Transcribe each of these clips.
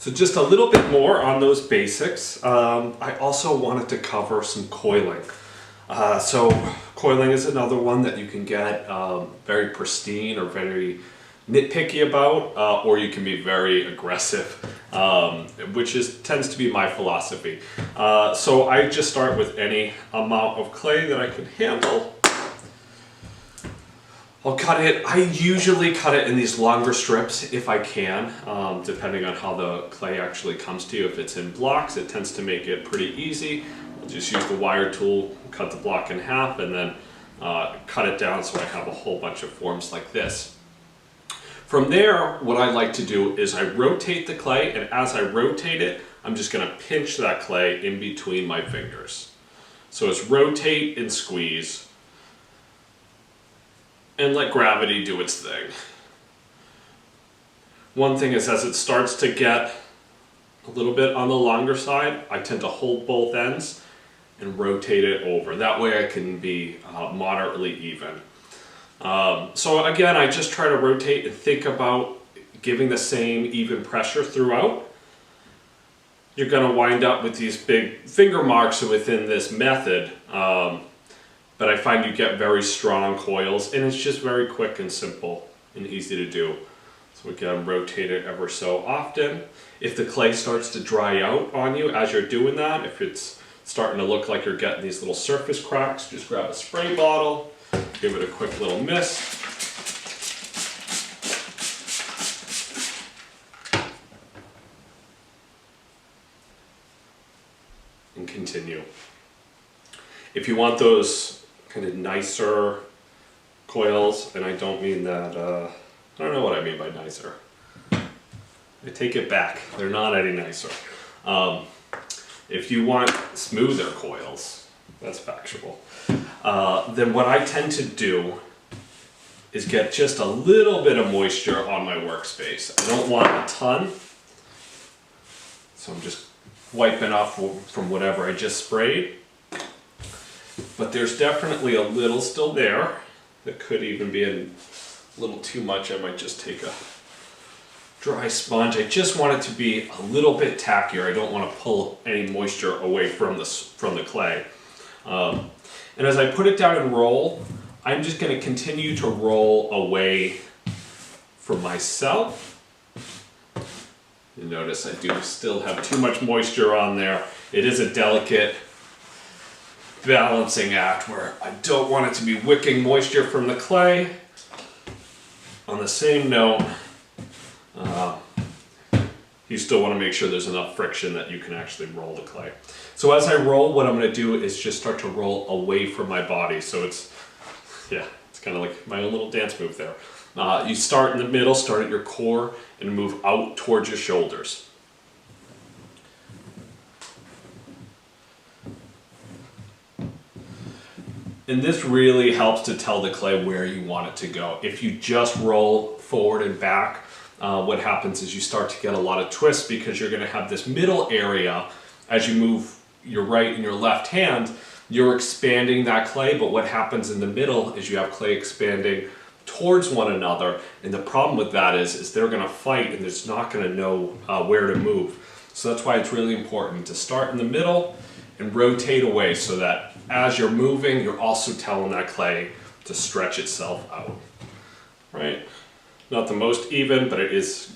So just a little bit more on those basics. I also wanted to cover some coiling. So coiling is another one that you can get very pristine or very nitpicky about, or you can be very aggressive, which tends to be my philosophy. So I just start with any amount of clay that I can handle. I'll cut it. I usually cut it in these longer strips if I can, depending on how the clay actually comes to you. If it's in blocks, it tends to make it pretty easy. I'll just use the wire tool, cut the block in half, and then cut it down so I have a whole bunch of forms like this. From there, what I like to do is I rotate the clay, and as I rotate it, I'm just going to pinch that clay in between my fingers. So it's rotate and squeeze, and let gravity do its thing. One thing is, as it starts to get a little bit on the longer side, I tend to hold both ends and rotate it over. That way I can be moderately even. So again, I just try to rotate and think about giving the same even pressure throughout. You're going to wind up with these big finger marks within this method. But I find you get very strong coils, and it's just very quick and simple and easy to do. So again, rotate it ever so often. If the clay starts to dry out on you as you're doing that, if it's starting to look like you're getting these little surface cracks, just grab a spray bottle, give it a quick little mist. And continue. If you want those kind of nicer coils, and I don't mean that, I don't know what I mean by nicer. I take it back, they're not any nicer. If you want smoother coils, that's factual, then what I tend to do is get just a little bit of moisture on my workspace. I don't want a ton, so I'm just wiping off from whatever I just sprayed. But there's definitely a little still there. That could even be a little too much. I might just take a dry sponge. I just want it to be a little bit tackier. I don't want to pull any moisture away from the clay. And as I put it down and roll, I'm just going to continue to roll away from myself. You notice I do still have too much moisture on there. It is a delicate balancing act where I don't want it to be wicking moisture from the clay. On the same note, you still want to make sure there's enough friction that you can actually roll the clay. So as I roll, what I'm going to do is just start to roll away from my body. So it's kind of like my own little dance move there. You start in the middle, start at your core, and move out towards your shoulders. And this really helps to tell the clay where you want it to go. If you just roll forward and back, what happens is you start to get a lot of twists because you're going to have this middle area. As you move your right and your left hand, you're expanding that clay, but what happens in the middle is you have clay expanding towards one another, and the problem with that is they're going to fight and it's not going to know where to move. So that's why it's really important to start in the middle and rotate away so that as you're moving, you're also telling that clay to stretch itself out, right? Not the most even, but it is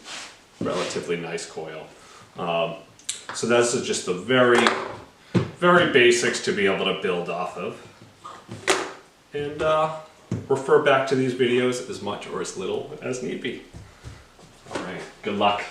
relatively nice coil. So that's just the very, very basics to be able to build off of. And refer back to these videos as much or as little as need be. All right, good luck.